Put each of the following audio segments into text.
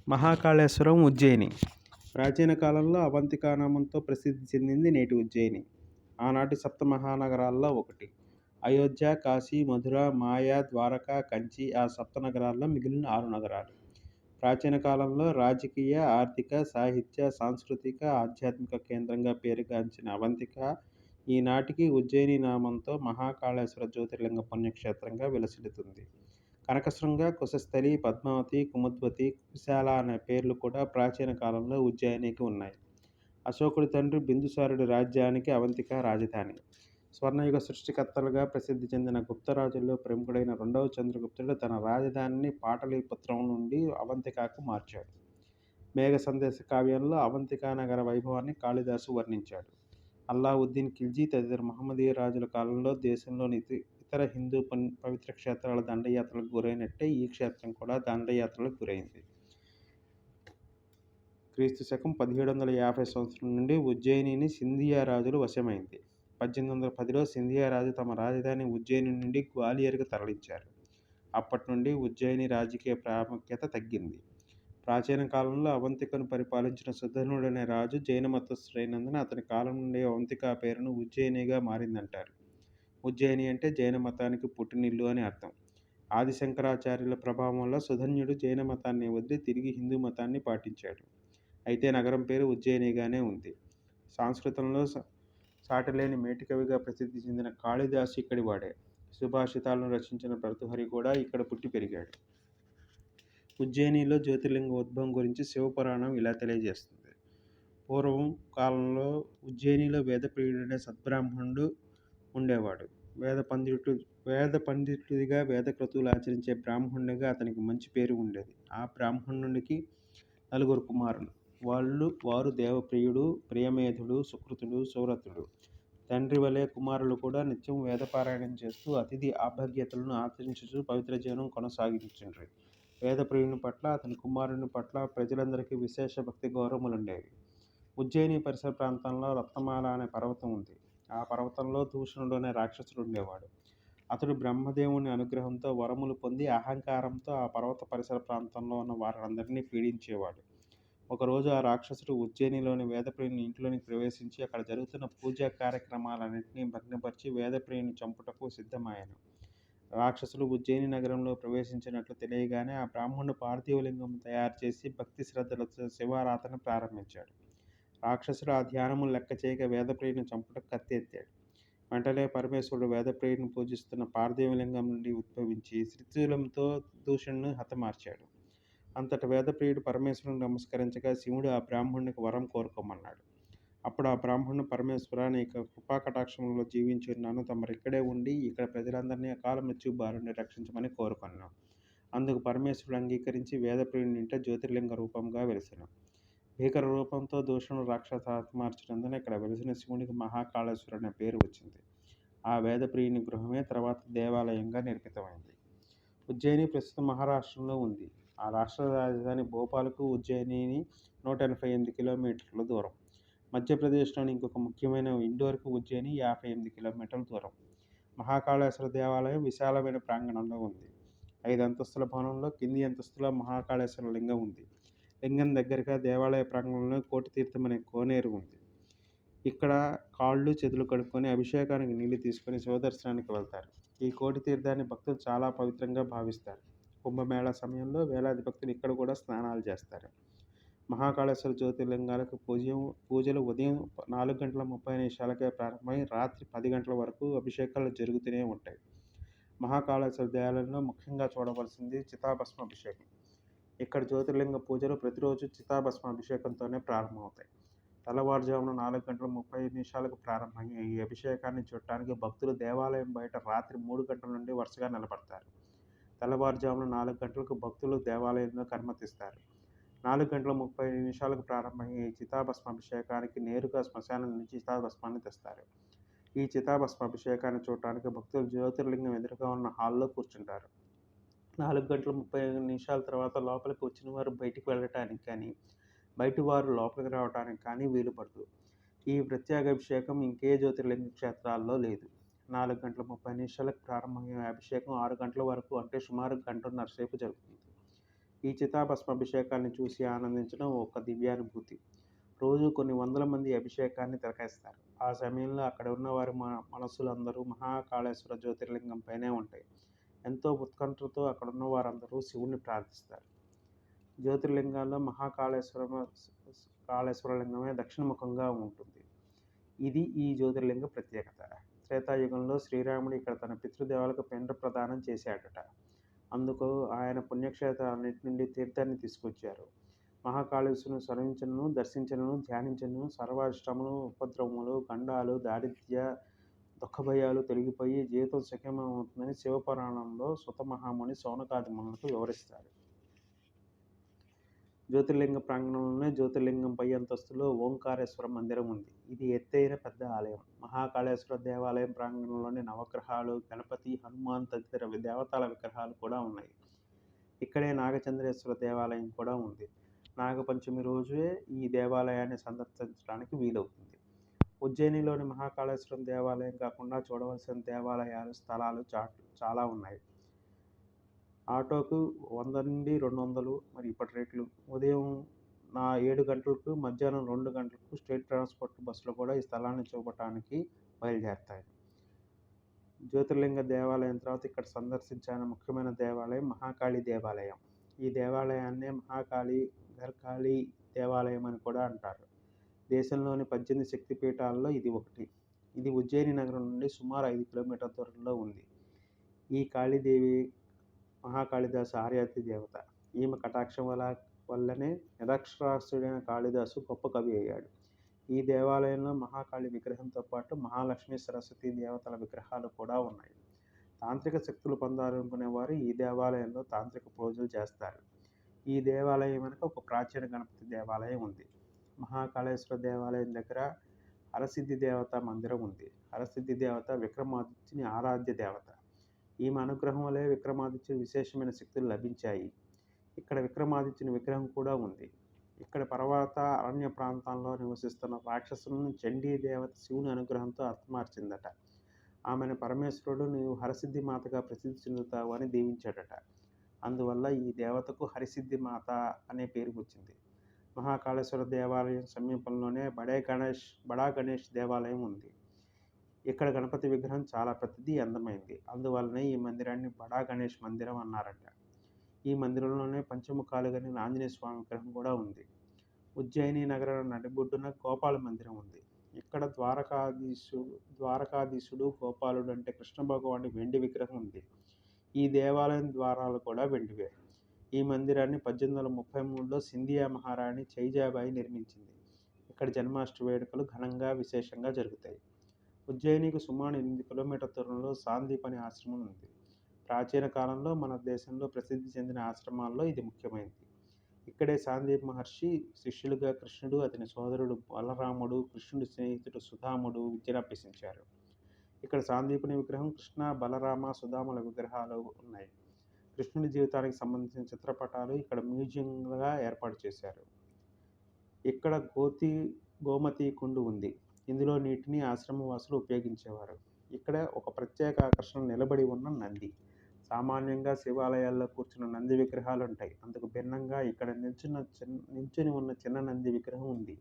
మహాకాళేశ్వరం ఉజ్జయిని. ప్రాచీన కాలంలో అవంతికా నామంతో ప్రసిద్ధి చెందింది నేటి ఉజ్జయిని. ఆనాటి సప్త మహానగరాల్లో ఒకటి. అయోధ్య, కాశీ, మధుర, మాయ, ద్వారక, కంచి ఆ సప్త నగరాల్లో మిగిలిన 6 నగరాలు. ప్రాచీన కాలంలో రాజకీయ, ఆర్థిక, సాహిత్య, సాంస్కృతిక, ఆధ్యాత్మిక కేంద్రంగా పేరుగాంచిన అవంతిక ఈనాటికి ఉజ్జయిని నామంతో మహాకాళేశ్వర జ్యోతిర్లింగ పుణ్యక్షేత్రంగా విలసిల్లుతుంది. కనకశృంగ, కుశస్థలి, పద్మావతి, కుముద్వతి, కుశాల అనే పేర్లు కూడా ప్రాచీన కాలంలో ఉజ్జయినికి ఉన్నాయి. అశోకుడి తండ్రి బిందుసారుడి రాజ్యానికి అవంతిక రాజధాని. స్వర్ణయుగ సృష్టికర్తలుగా ప్రసిద్ధి చెందిన గుప్తరాజుల్లో ప్రముఖుడైన 2వ చంద్రగుప్తుడు తన రాజధానిని పాటలీపుత్రం నుండి అవంతికకు మార్చాడు. మేఘ సందేశ కావ్యంలో అవంతికా నగర వైభవాన్ని కాళిదాసు వర్ణించాడు. అల్లావుద్దీన్ ఖిల్జీ తదితర మహమ్మదీయ రాజుల కాలంలో దేశంలోని ఇతర హిందూ పవిత్ర క్షేత్రాల దండయాత్రలకు గురైనట్టే ఈ క్షేత్రం కూడా దండయాత్రలకు గురైంది. క్రీస్తు శకం 1750 సంవత్సరం నుండి ఉజ్జయినిని సింధియా రాజులు వశమైంది. 1810లో సింధియా రాజు తమ రాజధాని ఉజ్జయిని నుండి గ్వాలియర్కు తరలించారు. అప్పటి నుండి ఉజ్జయిని రాజకీయ ప్రాముఖ్యత తగ్గింది. ప్రాచీన కాలంలో అవంతికను పరిపాలించిన సుధనుడనే రాజు జైన మతస్థుడైనందున అతని కాలం నుండి అవంతిక పేరును ఉజ్జయినిగా మారిందంటారు. ఉజ్జయిని అంటే జైన మతానికి పుట్టినిల్లు అని అర్థం. ఆదిశంకరాచార్యుల ప్రభావం వల్ల సుధన్యుడు జైన మతాన్ని వదిలి తిరిగి హిందూ మతాన్ని పాటించాడు. అయితే నగరం పేరు ఉజ్జయినిగానే ఉంది. సంస్కృతంలో సాటిలేని మేటికవిగా ప్రసిద్ధి చెందిన కాళిదాసు ఇక్కడి వాడే. సుభాషితాలను రచించిన భర్తృహరి కూడా ఇక్కడ పుట్టి పెరిగాడు. ఉజ్జయినిలో జ్యోతిర్లింగ ఉద్భవం గురించి శివపురాణం ఇలా తెలియజేస్తుంది. పూర్వం కాలంలో ఉజ్జయినిలో వేదప్రియుడనే సద్బ్రాహ్మణుడు ఉండేవాడు. వేద పండితుడిగా వేదక్రతువులు ఆచరించే బ్రాహ్మణుడిగా అతనికి మంచి పేరు ఉండేది. ఆ బ్రాహ్మణుడికి 4 కుమారులు. వారు దేవప్రియుడు, ప్రియమేధుడు, సుకృతుడు, సువ్రతుడు. తండ్రి వలె కుమారులు కూడా నిత్యం వేదపారాయణం చేస్తూ అతిథి ఆభాగ్యతలను ఆచరించుచూ పవిత్ర జీవనం కొనసాగించుండ్రి. వేదప్రియుని పట్ల అతని కుమారుని పట్ల ప్రజలందరికీ విశేష భక్తి గౌరవములుండేవి. ఉజ్జయిని పరిసర ప్రాంతంలో రత్నమాల అనే పర్వతం ఉంది. ఆ పర్వతంలో దూషణుడు అనే రాక్షసుడు ఉండేవాడు. అతడు బ్రహ్మదేవుని అనుగ్రహంతో వరములు పొంది అహంకారంతో ఆ పర్వత పరిసర ప్రాంతంలో ఉన్న వారందరినీ పీడించేవాడు. ఒకరోజు ఆ రాక్షసుడు ఉజ్జయినిలోని వేదప్రియుని ఇంట్లోనికి ప్రవేశించి అక్కడ జరుగుతున్న పూజా కార్యక్రమాలన్నింటినీ భగ్నపరిచి వేదప్రియుని చంపుటకు సిద్ధమయ్యాను. రాక్షసులు ఉజ్జయిని నగరంలో ప్రవేశించినట్లు తెలియగానే ఆ బ్రాహ్మణుడు పార్థివలింగం తయారు చేసి భక్తి శ్రద్ధలతో శివారాధన ప్రారంభించాడు. రాక్షసుడు ఆ ధ్యానములు లెక్క చేయక వేదప్రియుని చంపుటకు కత్తి ఎత్తాడు. వెంటనే పరమేశ్వరుడు వేదప్రియుని పూజిస్తున్న పార్థివలింగం నుండి ఉద్భవించి త్రిశూలంతో దూషణను హతమార్చాడు. అంతట వేదప్రియుడు పరమేశ్వరుని నమస్కరించగా శివుడు ఆ బ్రాహ్మణునికి వరం కోరుకోమన్నాడు. అప్పుడు ఆ బ్రాహ్మణుడు పరమేశ్వర, నీ కృపాకటాక్షములలో జీవించున్నాను, తమరిక్కడే ఉండి ఇక్కడ ప్రజలందరినీ అకాల మృత్యు బారి నుండి రక్షించమని కోరుకున్నాను. అందుకు పరమేశ్వరుడు అంగీకరించి వేదప్రియుని ఇంట జ్యోతిర్లింగ రూపంగా వెలిసెను. భీకర రూపంతో దూషణుడు రాక్షస హతమార్చినందున ఇక్కడ వెలిసిన శివునికి మహాకాళేశ్వరుడు అనే పేరు వచ్చింది. ఆ వేదప్రియుని గృహమే తర్వాత దేవాలయంగా నిర్మితమైంది. ఉజ్జయిని ప్రస్తుతం మహారాష్ట్రంలో ఉంది. ఆ రాష్ట్ర రాజధాని భోపాల్కు ఉజ్జయిని 188 కిలోమీటర్ల దూరం. మధ్యప్రదేశ్లోని ఇంకొక ముఖ్యమైన ఇండోర్కు ఉజ్జయిని 58 కిలోమీటర్ల దూరం. మహాకాళేశ్వర దేవాలయం విశాలమైన ప్రాంగణంలో ఉంది. 5 అంతస్తుల భవనంలో కింది అంతస్తులో మహాకాళేశ్వర లింగం ఉంది. లింగం దగ్గరగా దేవాలయ ప్రాంగణంలో కోటితీర్థం అనే కోనేరు ఉంది. ఇక్కడ కాళ్ళు చేతులు కడుక్కొని అభిషేకానికి నీళ్లు తీసుకొని శివదర్శనానికి వెళ్తారు. ఈ కోటి తీర్థాన్ని భక్తులు చాలా పవిత్రంగా భావిస్తారు. కుంభమేళా సమయంలో వేలాది భక్తులు ఇక్కడ కూడా స్నానాలు చేస్తారు. మహాకాళేశ్వర జ్యోతిర్లింగాలకు పూజలు ఉదయం 4:30 ప్రారంభమై రాత్రి 10 గంటల వరకు అభిషేకాలు జరుగుతూనే ఉంటాయి. మహాకాళేశ్వర దేవాలయంలో ముఖ్యంగా చూడవలసింది చితాభస్మాభిషేకం. ఇక్కడ జ్యోతిర్లింగ పూజలు ప్రతిరోజు చితాభస్మాభిషేకంతోనే ప్రారంభమవుతాయి. తెల్లవారుజామున 4:30 ప్రారంభమయ్యే ఈ అభిషేకాన్ని చూడటానికి భక్తులు దేవాలయం బయట రాత్రి 3 గంటల నుండి వరుసగా నిలబడతారు. తెల్లవారుజామున 4 గంటలకు భక్తులు దేవాలయంలో అనుమతిస్తారు. 4:30 ప్రారంభమయ్యే ఈ చితాభస్మాభిషేకానికి నేరుగా శ్మశానం నుంచి చితాభస్మాన్ని తెస్తారు. ఈ చితాభస్మాభిషేకాన్ని చూడటానికి భక్తులు జ్యోతిర్లింగం ఎదురుగా ఉన్న హాల్లో కూర్చుంటారు. 4:30 తర్వాత లోపలికి వచ్చిన వారు బయటికి వెళ్ళటానికి కానీ, బయటి వారు లోపలికి రావడానికి కానీ వీలు పడదు. ఈ ప్రత్యేక అభిషేకం ఇంకే జ్యోతిర్లింగ క్షేత్రాల్లో లేదు. 4:30 ప్రారంభమయ్యే అభిషేకం 6 గంటల వరకు అంటే సుమారు 1:30 సేపు జరుగుతుంది. ఈ చితాభస్మాభిషేకాన్ని చూసి ఆనందించడం ఒక దివ్యానుభూతి. రోజు కొన్ని వందల మంది అభిషేకాన్ని తిలకిస్తారు. ఆ సమయంలో అక్కడ ఉన్నవారి మనస్సులందరూ మహాకాళేశ్వర జ్యోతిర్లింగం పైనే ఉంటాయి. ఎంతో ఉత్కంఠతో అక్కడున్న వారందరూ శివుణ్ణి ప్రార్థిస్తారు. జ్యోతిర్లింగాల్లో కాళేశ్వరలింగమే దక్షిణముఖంగా ఉంటుంది. ఇది ఈ జ్యోతిర్లింగ ప్రత్యేకత. త్రేతాయుగంలో శ్రీరాముడు ఇక్కడ తన పితృదేవాలకు పిండ ప్రదానం చేశాడట. అందుకు ఆయన పుణ్యక్షేత్రాలన్నిటి నుండి తీర్థాన్ని తీసుకొచ్చారు. మహాకాళేశ్వరుని స్మరించను, దర్శించను, ధ్యానించను సర్వారిష్టములు, ఉపద్రవములు, గండాలు, దారిద్ర్య, దుఃఖభయాలు తొలగిపోయి జీవితం సుఖమవుతుందని శివపురాణంలో సుత మహాముని శౌనకాది మునులకు వివరిస్తారు. జ్యోతిర్లింగ ప్రాంగణంలోనే జ్యోతిర్లింగం పై అంతస్తులో ఓంకారేశ్వర మందిరం ఉంది. ఇది ఎత్తైన పెద్ద ఆలయం. మహాకాళేశ్వర దేవాలయం ప్రాంగణంలోని నవగ్రహాలు, గణపతి, హనుమాన్ తదితర దేవతల విగ్రహాలు కూడా ఉన్నాయి. ఇక్కడే నాగచంద్రేశ్వర దేవాలయం కూడా ఉంది. నాగపంచమి రోజే ఈ దేవాలయాన్ని సందర్శించడానికి వీలవుతుంది. ఉజ్జయినిలోని మహాకాళేశ్వరం దేవాలయం కాకుండా చూడవలసిన దేవాలయాలు, స్థలాలు చాలా ఉన్నాయి. ఆటోకు 100 నుండి 200 మరి ఇప్పటి రేట్లు. ఉదయం 7 గంటలకు, మధ్యాహ్నం 2 గంటలకు స్టేట్ ట్రాన్స్పోర్ట్ బస్సులు కూడా ఈ స్థలాన్ని చూపటానికి బయలుదేరతాయి. జ్యోతిర్లింగ దేవాలయం తర్వాత ఇక్కడ సందర్శించిన ముఖ్యమైన దేవాలయం మహాకాళి దేవాలయం. ఈ దేవాలయాన్నే మహాకాళి, ఘర్కాళి దేవాలయం అని కూడా అంటారు. దేశంలోని 18 శక్తిపీఠాల్లో ఇది ఒకటి. ఇది ఉజ్జయిని నగరం నుండి సుమారు 5 కిలోమీటర్ల దూరంలో ఉంది. ఈ కాళీదేవి మహాకాళిదాసు ఆర్యాతి దేవత. ఈమె కటాక్షం వల్లనే నిరక్షరాస్యుడైన కాళిదాసు గొప్ప కవి అయ్యాడు. ఈ దేవాలయంలో మహాకాళి విగ్రహంతో పాటు మహాలక్ష్మి, సరస్వతి దేవతల విగ్రహాలు కూడా ఉన్నాయి. తాంత్రిక శక్తులు పొందాలనుకునే వారు ఈ దేవాలయంలో తాంత్రిక పూజలు చేస్తారు. ఈ దేవాలయం వెనుక ఒక ప్రాచీన గణపతి దేవాలయం ఉంది. మహాకాళేశ్వర దేవాలయం దగ్గర హరసిద్ధి దేవత మందిరం ఉంది. హరసిద్ధి దేవత విక్రమాదిత్యుని ఆరాధ్య దేవత. ఈమె అనుగ్రహం వలె విక్రమాదిత్యుని విశేషమైన శక్తులు లభించాయి. ఇక్కడ విక్రమాదిత్యుని విగ్రహం కూడా ఉంది. ఇక్కడ పర్వత అరణ్య ప్రాంతాల్లో నివసిస్తున్న రాక్షసులను చండీ దేవత శివుని అనుగ్రహంతో హతమార్చిందట. ఆమెను పరమేశ్వరుడు నీవు హరసిద్ధి మాతగా ప్రసిద్ధి చెందుతావు అని దీవించాడట. అందువల్ల ఈ దేవతకు హరిసిద్ధి మాత అనే పేరు వచ్చింది. మహాకాళేశ్వర దేవాలయం సమీపంలోనే బడా గణేష్ దేవాలయం ఉంది. ఇక్కడ గణపతి విగ్రహం చాలా పెద్దది, అందమైంది. అందువల్లనే ఈ మందిరాన్ని బడా గణేష్ మందిరం అన్నారట. ఈ మందిరంలోనే పంచముఖాలు కలిగిన ఆంజనేయ స్వామి విగ్రహం కూడా ఉంది. ఉజ్జయిని నగర నడిబొడ్డున గోపాల మందిరం ఉంది. ఇక్కడ ద్వారకాధీశుడు గోపాలుడు అంటే కృష్ణ భగవానుడి వెండి విగ్రహం ఉంది. ఈ దేవాలయం ద్వారాలు కూడా వెండివే. ఈ మందిరాన్ని 1833లో సింధియా మహారాణి చైజాబాయి నిర్మించింది. ఇక్కడ జన్మాష్టమి వేడుకలు ఘనంగా విశేషంగా జరుగుతాయి. ఉజ్జయినికి సుమారు 8 కిలోమీటర్ల దూరంలో సాందీప్ అనే ఆశ్రమం ఉంది. ప్రాచీన కాలంలో మన దేశంలో ప్రసిద్ధి చెందిన ఆశ్రమాల్లో ఇది ముఖ్యమైనది. ఇక్కడే సాందీప్ మహర్షి శిష్యులుగా కృష్ణుడు, అతని సోదరుడు బలరాముడు, కృష్ణుడి స్నేహితుడు సుధాముడు విద్యనభ్యసించారు. ఇక్కడ సాందీపుని విగ్రహం, కృష్ణ, బలరామ, సుధాముల విగ్రహాలు ఉన్నాయి. కృష్ణుడి జీవితానికి సంబంధించిన చిత్రపటాలు ఇక్కడ మ్యూజియంగా ఏర్పాటు చేశారు. ఇక్కడ గోమతి కుండు ఉంది. ఇందులో నీటిని ఆశ్రమవాసులు ఉపయోగించేవారు. ఇక్కడ ఒక ప్రత్యేక ఆకర్షణ నిలబడి ఉన్న నంది. సామాన్యంగా శివాలయాల్లో కూర్చున్న నంది విగ్రహాలు ఉంటాయి. అందుకు భిన్నంగా ఇక్కడ నిల్చుని ఉన్న చిన్న నంది విగ్రహం ఉంది.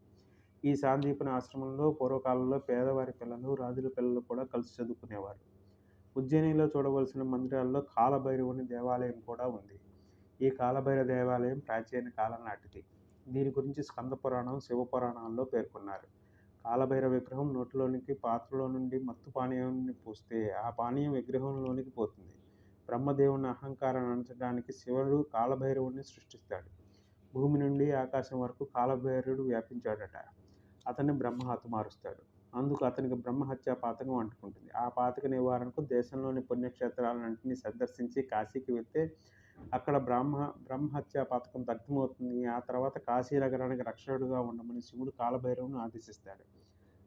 ఈ సాందీపుని ఆశ్రమంలో పూర్వకాలంలో పేదవారి పిల్లలు, రాజుల పిల్లలు కూడా కలిసి చదువుకునేవారు. ఉజ్జయినిలో చూడవలసిన మందిరాల్లో కాలభైరవుని దేవాలయం కూడా ఉంది. ఈ కాలభైరవ దేవాలయం ప్రాచీన కాలం నాటిది. దీని గురించి స్కంద పురాణం, శివపురాణాల్లో పేర్కొన్నారు. కాలభైరవ విగ్రహం నోటిలోనికి పాత్రలో నుండి మత్తు పానీయాన్ని పోస్తే ఆ పానీయం విగ్రహంలోనికి పోతుంది. బ్రహ్మదేవుని అహంకారాన్ని అణచడానికి శివుడు కాలభైరవుడిని సృష్టిస్తాడు. భూమి నుండి ఆకాశం వరకు కాలభైరవుడు వ్యాపించాడట. అతన్ని బ్రహ్మ హతమారుస్తాడు. అందుకు అతనికి బ్రహ్మహత్యా పాతకం అంటుకుంటుంది. ఆ పాతక నివారణకు దేశంలోని పుణ్యక్షేత్రాలన్నింటినీ సందర్శించి కాశీకి వెళ్తే అక్కడ బ్రహ్మహత్యా పాతకం దగ్ధమవుతుంది. ఆ తర్వాత కాశీ నగరానికి రక్షకుడుగా ఉండమని శివుడు కాలభైరవుని ఆదేశిస్తాడు.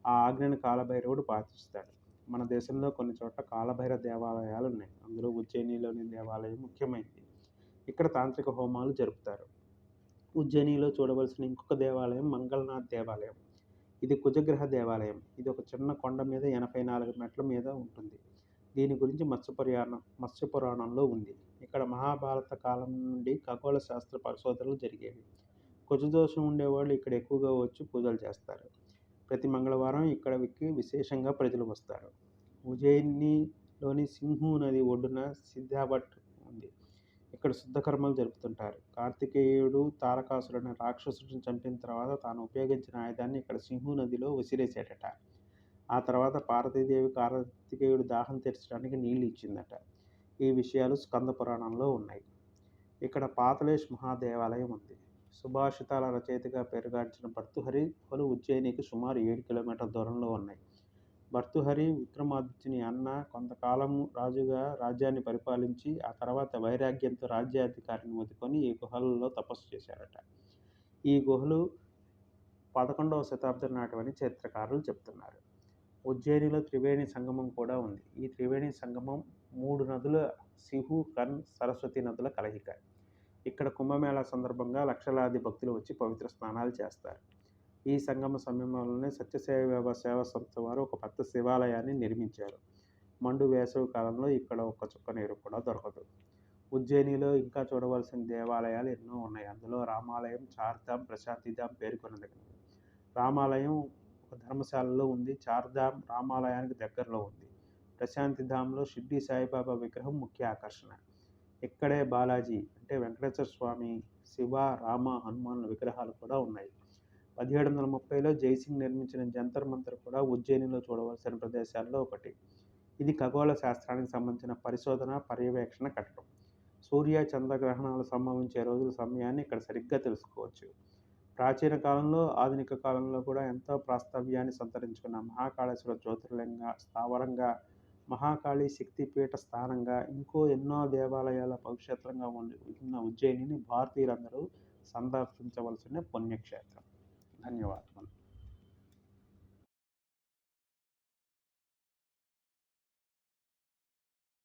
ఆ ఆజ్ఞను కాలభైరవుడు పాటిస్తాడు. మన దేశంలో కొన్ని చోట్ల కాలభైరవ దేవాలయాలు ఉన్నాయి. అందులో ఉజ్జయినిలోని దేవాలయం ముఖ్యమైనది. ఇక్కడ తాంత్రిక హోమాలు జరుపుతారు. ఉజ్జయినిలో చూడవలసిన ఇంకొక దేవాలయం మంగళనాథ్ దేవాలయం. ఇది కుజగ్రహ దేవాలయం. ఇది ఒక చిన్న కొండ మీద 84 మెట్ల మీద ఉంటుంది. దీని గురించి మత్స్య పురాణంలో ఉంది. ఇక్కడ మహాభారత కాలం నుండి ఖగోళ శాస్త్ర పరిశోధనలు జరిగేవి. కుజదోషం ఉండేవాళ్ళు ఇక్కడ ఎక్కువగా వచ్చి పూజలు చేస్తారు. ప్రతి మంగళవారం ఇక్కడికి విశేషంగా ప్రజలు వస్తారు. ఉజ్జయినిలోని సింధు నది ఒడ్డున సిద్ధాభట్ ఉంది. ఇక్కడ శుద్ధ కర్మలు జరుపుతుంటారు. కార్తికేయుడు తారకాసురుడు అనే రాక్షసుడిని చంపిన తర్వాత తాను ఉపయోగించిన ఆయుధాన్ని ఇక్కడ సింధు నదిలో విసిరేశాడట. ఆ తర్వాత పార్వతీదేవి కార్తికేయుడు దాహం తీర్చడానికి నీళ్లు ఇచ్చిందట. ఈ విషయాలు స్కంద పురాణంలో ఉన్నాయి. ఇక్కడ పాతాళేశ్ మహాదేవాలయం ఉంది. సుభాషితాల రచయితగా పేరుగాంచిన భర్తృహరి గుహలు ఉజ్జయినికి సుమారు 7 కిలోమీటర్ల దూరంలో ఉన్నాయి. భర్తృహరి విక్రమాదిత్యుని అన్న, కొంతకాలం రాజుగా రాజ్యాన్ని పరిపాలించి ఆ తర్వాత వైరాగ్యంతో రాజ్యాధికారిని వదులుకొని ఈ గుహలలో తపస్సు చేశారట. ఈ గుహలు 11వ శతాబ్దం నాటివని చరిత్రకారులు చెప్తున్నారు. ఉజ్జయినిలో త్రివేణి సంగమం కూడా ఉంది. ఈ త్రివేణి సంగమం 3 నదుల సిహు, కన్, సరస్వతి నదుల కలయిక. ఇక్కడ కుంభమేళా సందర్భంగా లక్షలాది భక్తులు వచ్చి పవిత్ర స్నానాలు చేస్తారు. ఈ సంగమ సమయంలోనే సత్యసేవ సేవా సంస్థ వారు ఒక పెద్ద శివాలయాన్ని నిర్మించారు. మండు వేసవి కాలంలో ఇక్కడ ఒక్క చుక్క నీరు కూడా దొరకదు. ఉజ్జయినిలో ఇంకా చూడవలసిన దేవాలయాలు ఎన్నో ఉన్నాయి. అందులో రామాలయం, చార్ధామ్, ప్రశాంతిధామ్ పేర్కొనదగినవి. రామాలయం ఒక ధర్మశాలలో ఉంది. చార్ధామ్ రామాలయానికి దగ్గరలో ఉంది. ప్రశాంతిధామ్లో షిర్డీ సాయిబాబా విగ్రహం ముఖ్య ఆకర్షణ. ఇక్కడే బాలాజీ అంటే వెంకటేశ్వర స్వామి, శివ, రామ, హనుమాన్ల విగ్రహాలు కూడా ఉన్నాయి. 1730లో జైసింగ్ నిర్మించిన జంతర్ మంతర్ కూడా ఉజ్జయినిలో చూడవలసిన ప్రదేశాల్లో ఒకటి. ఇది ఖగోళ శాస్త్రానికి సంబంధించిన పరిశోధన, పర్యవేక్షణ కట్టడం. సూర్య చంద్రగ్రహణాలు సంభవించే రోజుల సమయాన్ని ఇక్కడ సరిగ్గా తెలుసుకోవచ్చు. ప్రాచీన కాలంలో, ఆధునిక కాలంలో కూడా ఎంతో ప్రాస్తవ్యాన్ని సంతరించుకున్న మహాకాళేశ్వర జ్యోతిర్లింగ స్థావరంగా, మహాకాళి శక్తిపీఠ స్థానంగా, ఇంకో ఎన్నో దేవాలయాల పవిత్రంగా ఉన్న ఉజ్జయినిని భారతీయులందరూ సందర్శించవలసిన పుణ్యక్షేత్రం. ధన్యవాదములు.